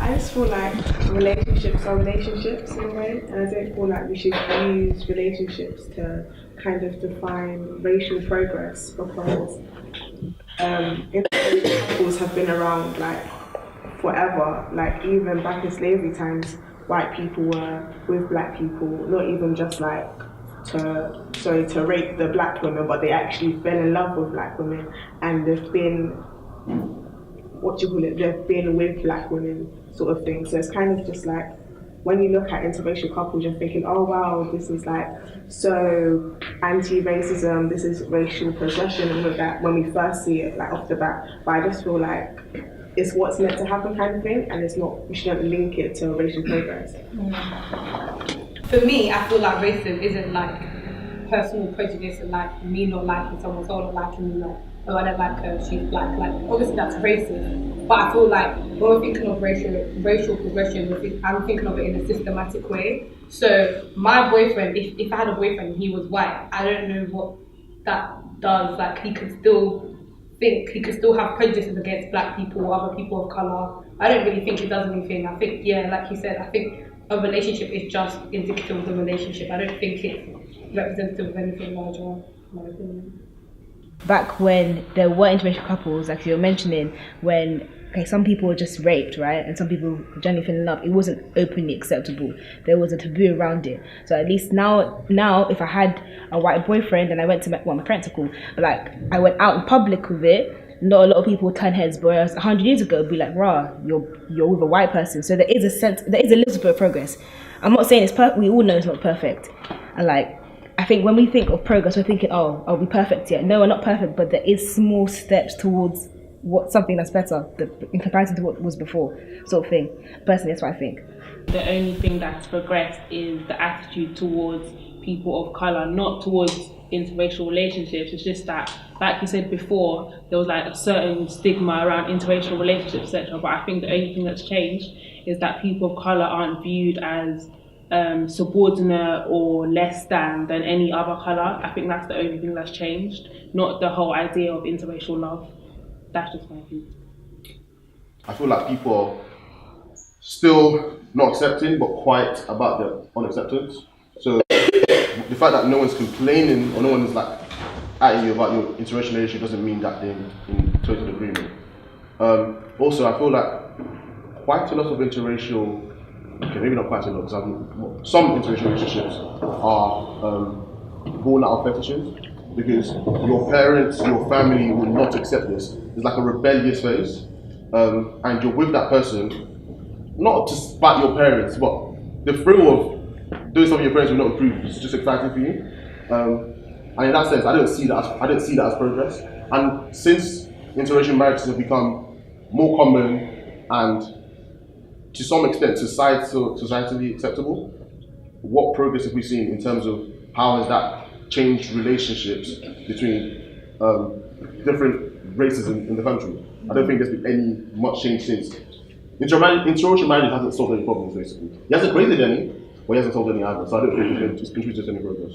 I just feel like relationships are relationships in a way, and I don't feel like we should use relationships to kind of define racial progress, because interracial couples have been around like forever. Like even back in slavery times, white people were with black people, not even just like to rape the black women, but they actually fell in love with black women, and they've been they've been with black women sort of thing. So it's kind of just like when you look at interracial couples, you're thinking, oh wow, this is like so anti-racism, this is racial progression and all of that when we first see it like off the bat. But I just feel like it's what's meant to happen kind of thing, and it's not, we shouldn't link it to racial progress. For me, I feel like racism isn't like personal prejudice and like me not liking someone, someone not liking me, like, oh, I don't like her, she's black. Like, obviously that's racist. But I feel like when we're thinking of racial progression, I'm thinking of it in a systematic way. So my boyfriend, if I had a boyfriend and he was white, I don't know what that does. Like, he could still have prejudices against black people or other people of colour. I don't really think it does anything. I think, yeah, like you said, I think a relationship is just indicative of the relationship. I don't think it's representative of anything larger, in my opinion. Back when there were interracial couples, like you were mentioning, when some people were just raped, right, and some people genuinely fell in love, it wasn't openly acceptable. There was a taboo around it. So at least now, if I had a white boyfriend and I went to my parents are cool, but like I went out in public with it, not a lot of people would turn heads. But whereas 100 years ago, it'd be like, rah, you're with a white person. So there is a little bit of progress. I'm not saying it's perfect. We all know it's not perfect, and like, I think when we think of progress, we're thinking, oh, are we perfect yet? No, we're not perfect, but there is small steps towards something that's better in comparison to what was before, sort of thing. Personally, that's what I think. The only thing that's progressed is the attitude towards people of colour, not towards interracial relationships. It's just that, like you said before, there was like a certain stigma around interracial relationships, etc. But I think the only thing that's changed is that people of colour aren't viewed as subordinate or less than any other colour. I think that's the only thing that's changed, not the whole idea of interracial love. That's just my view. I feel like people are still not accepting, but quite about the unacceptance. So the fact that no one's complaining or no one's like at you about your interracial relationship doesn't mean that they're in total agreement. Also, I feel like quite a lot of interracial, okay, maybe not quite a lot, because some interracial relationships are born out of fetishes, because your parents, your family will not accept this. It's like a rebellious phase, and you're with that person, not to spite your parents, but the thrill of doing something your parents will not approve is just exciting for you. And in that sense, I don't see that as progress. And since interracial marriages have become more common and to some extent societally acceptable, what progress have we seen in terms of how has that changed relationships between different races in the country? I don't think there's been any much change since. Interracial marriage hasn't solved any problems, basically. He hasn't created any, but he hasn't solved any either. So I don't think it's contributed to any progress.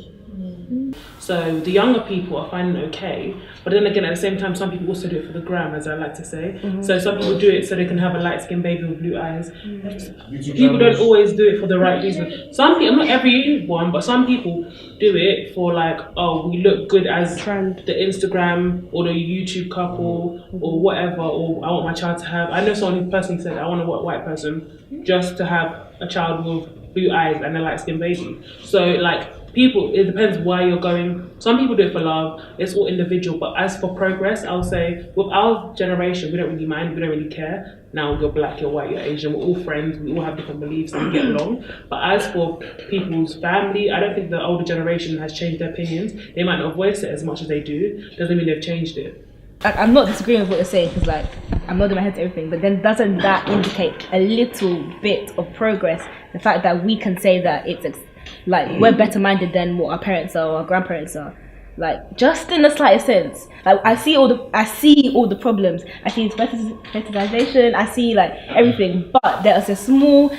So the younger people are finding it okay, but then again, at the same time, some people also do it for the gram, as I like to say. So some people do it so they can have a light-skinned baby with blue eyes. People don't always do it for the right reason. Some people, not everyone, but some people do it for like, oh, we look good as the Instagram or the YouTube couple or whatever, or I want my child to have. I know someone who personally said, I want a white person just to have a child with blue eyes and a light-skinned baby. So like, people, it depends why you're going. Some people do it for love, it's all individual, but as for progress, I'll say with our generation, we don't really mind, we don't really care. Now you're black, you're white, you're Asian, we're all friends, we all have different beliefs and we get along. But as for people's family, I don't think the older generation has changed their opinions. They might not voice it as much as they do, doesn't mean they've changed it. I'm not disagreeing with what you're saying, because like, I'm nodding my head to everything, but then doesn't that indicate a little bit of progress? The fact that we can say that it's like we're better minded than what our parents are or our grandparents are, like just in the slightest sense. Like I see all the problems. I see fetishization. I see like everything, but there's a small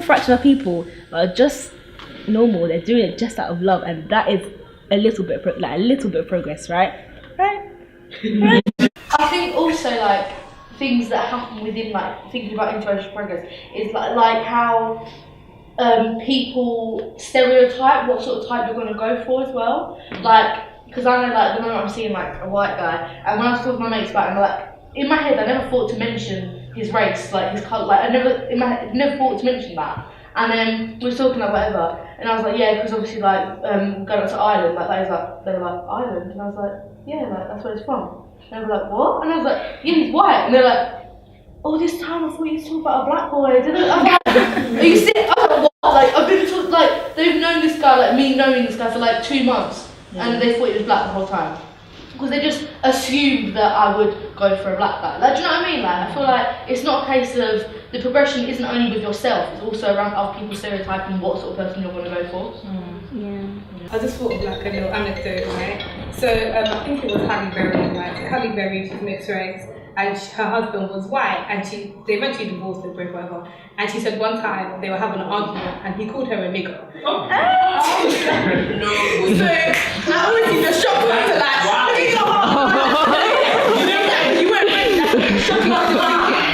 fraction of people that are just normal. They're doing it just out of love, and that is a little bit of progress, right? I think also like things that happen within, like, thinking about interracial progress is like how people stereotype what sort of type you're going to go for as well. Like, because I know, like, the moment I'm seeing, like, a white guy, and when I was talking to my mates about him, like, in my head, I never thought to mention his race, like, his colour, like, I never thought to mention that. And then we were talking about whatever, and I was like, yeah, because obviously, like, going up to Ireland, like, they were like, Ireland? And I was like, yeah, like, that's where it's from. And they were like, what? And I was like, yeah, he's white. And they're like, all this time I thought you were talking about a black boy. I was like, are you serious? I was like, what? Like, I've been talking, like, they've known this guy, like, me knowing this guy for like 2 months, and they thought he was black the whole time. Because they just assumed that I would go for a black guy. Like, do you know what I mean? Like, I feel like it's not a case of, the progression isn't only with yourself, it's also around other people stereotyping what sort of person you're going to go for. I just thought of like a little anecdote, right? So I think it was Halle Berry, right? Halle Berry, she's mixed race, and her husband was white, and they eventually divorced, they broke whatever. And she said one time they were having an argument, and he called her a nigger. Oh. No. So I already just shocked her to like, wow. You weren't ready. That's shocking.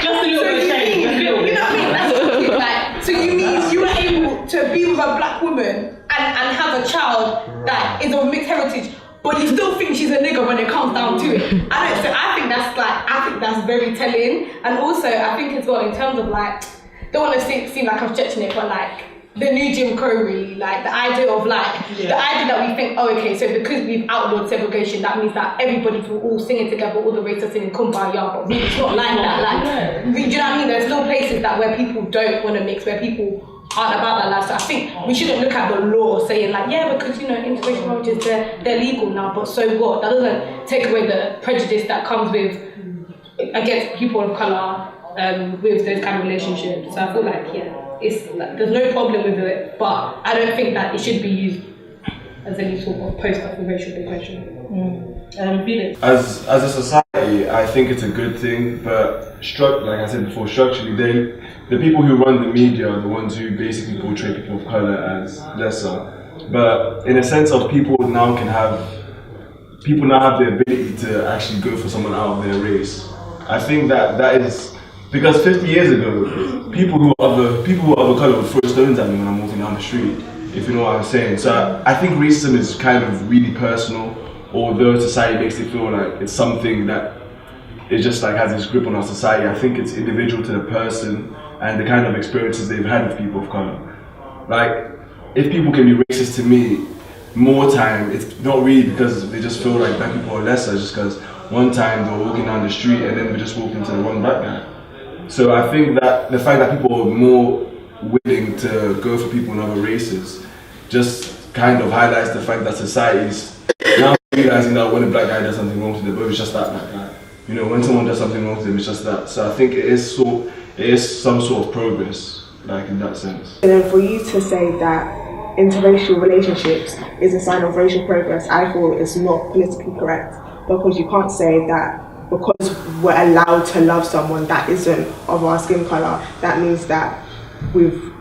Just a little bit of shame. You know what I mean? That's like, so you mean you were able to be with a black woman and have a child that is of mixed heritage, but you still think she's a nigger when it comes down to it. I think that's very telling. And also I think as well in terms of like, don't want to seem like I'm stretching it, but like the new Jim Crow really, like the idea of like, the idea that we think, oh okay, so because we've outlawed segregation, that means that everybody's all singing together, all the races are singing Kumbaya, but really it's not like that. Like, do you know what I mean? There's still places that where people don't want to mix, where people aren't about that life. So I think we shouldn't look at the law saying like, yeah, because you know, interracial marriages, they're legal now, but so what? That doesn't take away the prejudice that comes with against people of colour with those kind of relationships. So I feel like, it's like, there's no problem with it, but I don't think that it should be used as any sort of poster for racial progression. As a society, I think it's a good thing, but like I said before, structurally, the people who run the media are the ones who basically portray people of colour as lesser. But in a sense of people now have the ability to actually go for someone out of their race. I think that is because 50 years ago, people who are of colour would throw stones at me when I'm walking down the street, if you know what I'm saying. So I think racism is kind of really personal, although society makes it feel like it's something that it just like has this grip on our society. I think it's individual to the person and the kind of experiences they've had with people of colour. Like, if people can be racist to me more time, it's not really because they just feel like black people are lesser, just because one time they were walking down the street and then we just walked into the wrong black guy. So I think that the fact that people are more willing to go for people in other races just kind of highlights the fact that society's now realizing that when a black guy does something wrong to them, it's just that black guy. You know, when someone does something wrong to them, it's just that. So I think it is some sort of progress, like in that sense. And then for you to say that interracial relationships is a sign of racial progress, I feel it's not politically correct, because you can't say that because we're allowed to love someone that isn't of our skin colour, that means that we've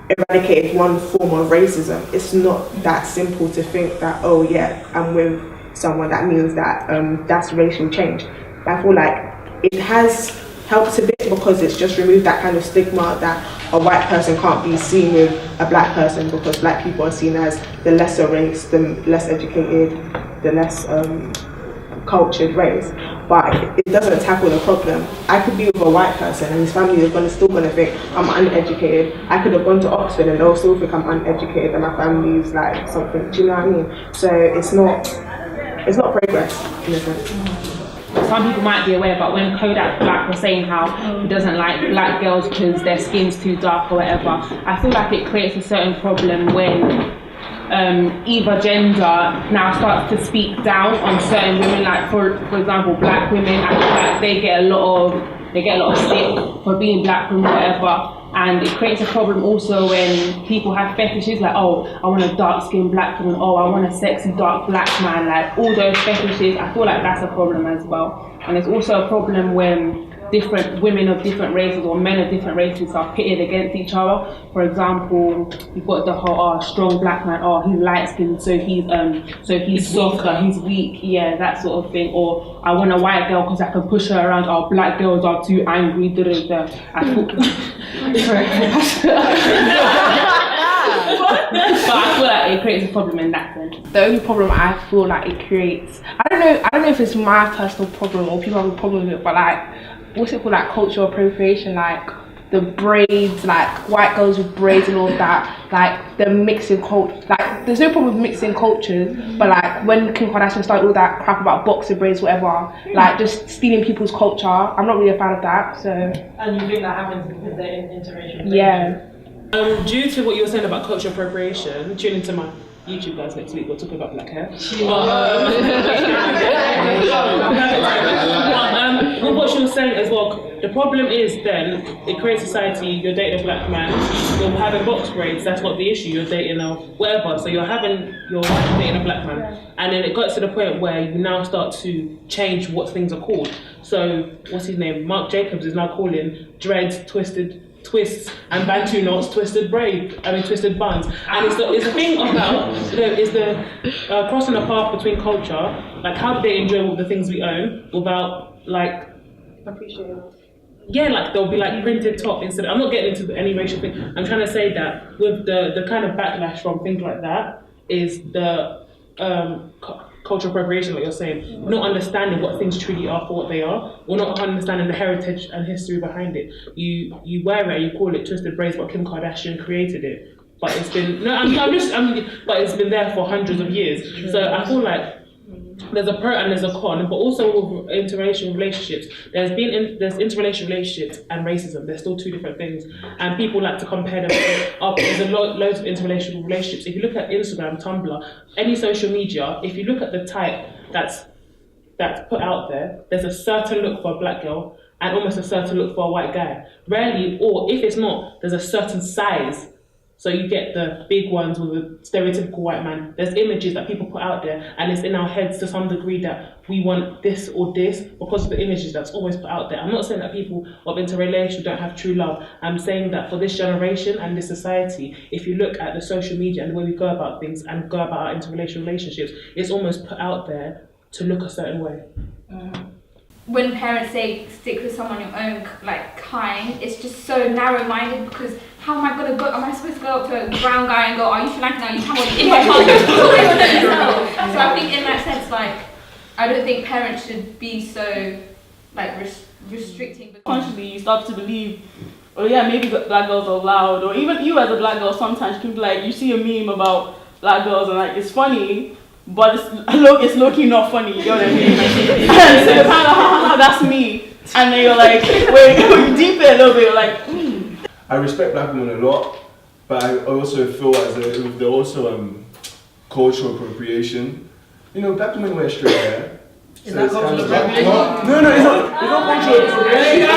eradicated one form of racism. It's not that simple to think that, oh yeah, I'm with someone, that means that that's racial change. I feel like it has helped a bit because it's just removed that kind of stigma that a white person can't be seen with a black person because black people are seen as the lesser race, the less educated, the less cultured race. But it doesn't tackle the problem. I could be with a white person and his family is still going to think I'm uneducated. I could have gone to Oxford and they'll still think I'm uneducated and my family is like something, do you know what I mean? So it's not progress in a sense. Some people might be aware, but when Kodak Black was saying how he doesn't like black girls because their skin's too dark or whatever, I feel like it creates a certain problem when either gender now starts to speak down on certain women, like for example black women. I feel like they get a lot of stick for being black and whatever, and it creates a problem also when people have fetishes like, oh, I want a dark skinned black woman, oh, I want a sexy dark black man, like all those fetishes. I feel like that's a problem as well. And there's also a problem when different women of different races or men of different races are pitted against each other. For example, you've got the whole strong black man, he's light skinned, so he's softer, he's weak, yeah, that sort of thing. Or I want a white girl because I can push her around. Black girls are too angry. I thought, but I feel like it creates a problem in that sense. The only problem I feel like it creates, I don't know if it's my personal problem or people have a problem with it, but like, what's it called, like cultural appropriation, like the braids, like white girls with braids and all of that, like the mixing culture, like there's no problem with mixing cultures, but like when Kim Kardashian started all that crap about boxer braids, whatever, like just stealing people's culture, I'm not really a fan of that, so. And you think that happens because they're interracial? Yeah. Due to what you were saying about cultural appropriation, tune into my YouTube guys next week. We're talking about black hair. With what she was saying as well, the problem is then it creates society. You're dating a black man, you're having box braids. That's not the issue. You're dating a whatever. So you're dating a black man, and then it got to the point where you now start to change what things are called. So what's his name? Marc Jacobs is now calling dreads twists and bantu knots twisted buns, and it's the thing about is the crossing the path between culture, like how do they enjoy all the things we own without like Appreciating. Yeah, like there'll be like printed top instead. I'm not getting into any racial thing. I'm trying to say that with the kind of backlash from things like that is the cultural appropriation, like you're saying, not understanding what things truly are for what they are, or not understanding the heritage and history behind it. You wear it, you call it twisted braids, but Kim Kardashian created it. But it's been but it's been there for hundreds of years. So I feel like there's a pro and there's a con, but also with interracial relationships, there's interracial relationships and racism. They're still two different things, and people like to compare them. There's loads of interracial relationships. If you look at Instagram, Tumblr, any social media, if you look at the type that's put out there, there's a certain look for a black girl and almost a certain look for a white guy. Rarely, or if it's not, there's a certain size. So you get the big ones with the stereotypical white man. There's images that people put out there, and it's in our heads to some degree that we want this or this because of the images that's always put out there. I'm not saying that people of interracial don't have true love. I'm saying that for this generation and this society, if you look at the social media and the way we go about things and go about our interracial relationships, it's almost put out there to look a certain way. When parents say stick with someone your own like kind, it's just so narrow-minded because how am I supposed to go up to a brown guy and go, are you Sri Lankan? Are you Tamil? In my heart, so I think in that sense, like, I don't think parents should be so like restricting. Consciously, you start to believe, oh yeah, maybe black girls are loud, or even you as a black girl sometimes can be like, you see a meme about black girls and like it's funny, but it's low-key not funny, you know what I mean? And so you're kind of like, that's me. And then you're like, wait, you deep it a little bit, you're like, I respect black women a lot, but I also feel as if they're also cultural appropriation. You know, black women wear straight hair. is that cultural appropriation? No, it's not cultural appropriation.